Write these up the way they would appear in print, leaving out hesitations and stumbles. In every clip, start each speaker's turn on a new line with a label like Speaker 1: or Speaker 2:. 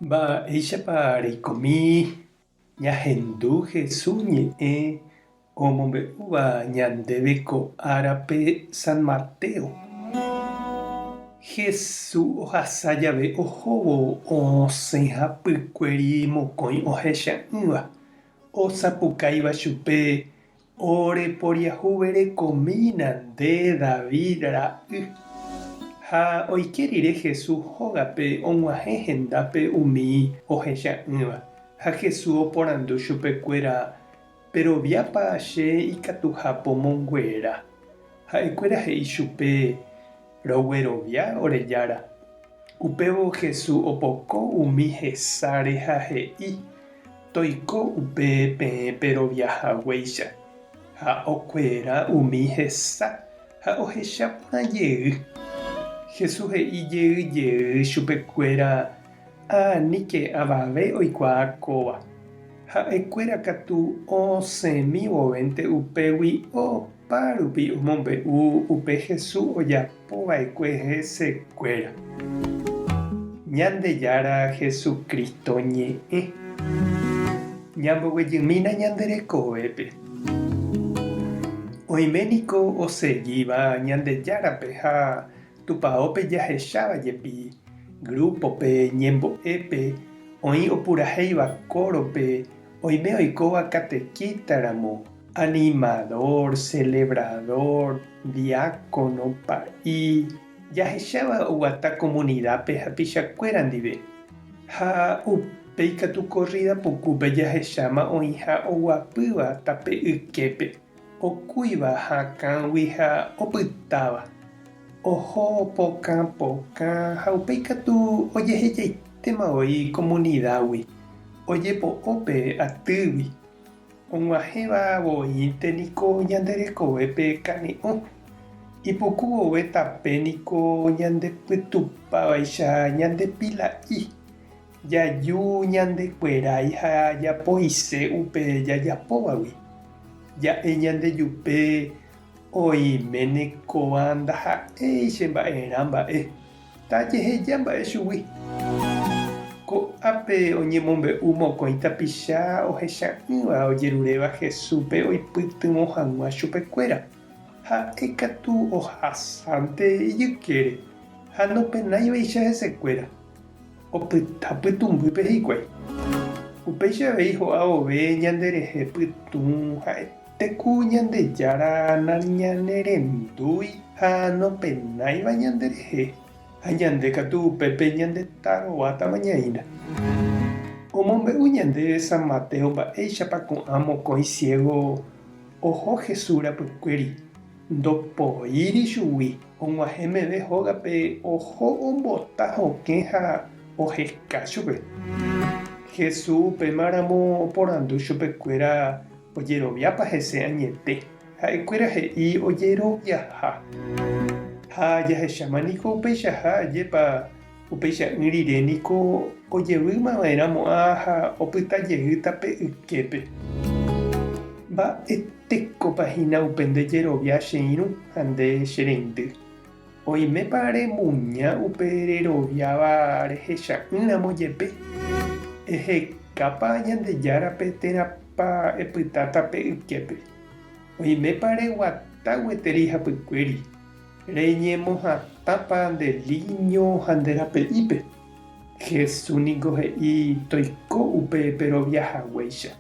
Speaker 1: Mba'éichapa reikomi ñahendu Jesús ñe'ẽ omombe'úva ñandéve ko árape San Mateo. Jesús ohasa jave ohóvo osẽ hapykuéri mokõi ohecha'ỹva. Osapukáiva chupe oreporiahuve rekomi nde David ra'y. Ha oike rire Jesús hógape og̃uahẽ hendápe umi ohecha'ỹva. Ha Jesús oporandu chupekuéra peroviápa che ikatuha pomoguera. Ha'ekuéra he'i chupe roguerovia orejára. Upévo Jesús opoko umi hesáre ha he'i toiko upe peẽ peroviahaguéicha. Ha okuera umi hesa ha ohechaporãjey. Jesús he'i jey chupekuéra nike avave oikuaa kóva. Ha'ekuéra katu osẽmivovente upégui opárupi omombe'u upe Jesús ojapova'ekue hesekuéra. Ñandejára Jesucristo ñe'ẽ. Ñamboguejymína ñanderekovépe. Oiméniko osẽjíva ñandejárape ha tupãópe jahechávajepi grupope ñembo'épe oĩ opurahéiva kórope oime oikóva catequítaramo, animador, celebrador, diácono, pa'i jahecháva oguata comunidápe hapichakuéra ndive. Ha upéi katu corrida pukúpe jahecháma oĩha oguapýva tape yképe. Okúiva hakãgui ha opytáva. Oho pokã ha upéi katu ojehejaitéma oĩ comunidágui. Ojepo'ópe atýgui. Og̃uahẽva voĩte niko ñanderekovépe kane'õ. Ipuku vove tape niko ñandepytupávaicha ñandepila'i. Jaju ñandekuerái ha japoise upe jajapóvagui. Ja'e ñandejupe oiméneko ndaha'éi che mba'erã mba'e. Tajeheja mba'e chugui. Ko'ápe oñemombe'u mokõi tapicha ohecha'ỹva ojeruréva Jesúspe oipytyvõ hag̃ua chupekuéra. Ha'e katu ohasánte ijykére ha nopenáivaicha hesekuéra. Opyta pytumbýpe hikuái. Upéichavei ho'a vove ñanderehe pytũ ha'etéku ñandejára ñanerendúi ha nopenáiva ñanderehe. Ha ñande katu upépe ñandetaroguáta mañaína. Omombe'u ñande San Mateo mba'éichapa ko'ã mokõi ciego oho Jesús rapykuéri. Ndopoíri chugui. Og̃uahẽ meve hógape oho ombota hokẽ ha oheka chupe. Jesús upémaramo oporandu chupekuéra ojeroviápa hese añete. Ha'ekuéra he'i ojeroviaha. Ha jahecháma niko upeichaha ajépa upeicha'ỹ rire niko ojevýmava'erãmo'ã ha opytajey tape yképe. Mba'etekópahína upe ndejerovia che irũ ha nde che reindy. Oimépa remuña upe reroviáva rehecha'ỹramo jepe. Ehekápa ñandejárape térãpa epyta tape yképe. Oimépa reguata gueteri hapykuéri. Reñemohatãpa nde liño ha nde rape'ípe. Jesús niko he'i toiko upe peroviahaguéicha.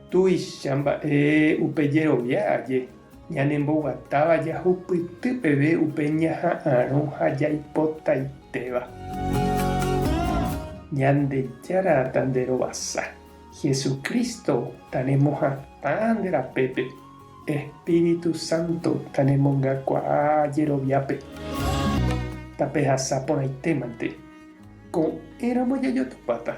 Speaker 1: Tuicha mba'e upe jeroviáaje. Ñanemboguatáva jahupyty peve upe ñaha'ãrõ ha jaipotaitéva. Ñandejára tanderovasa. Jesucristo tanemohatã nde rapépe. Espíritu Santo tanemongakuaa jeroviápe. Tape hasã porãitémante. Ko'ẽramo jajotopáta.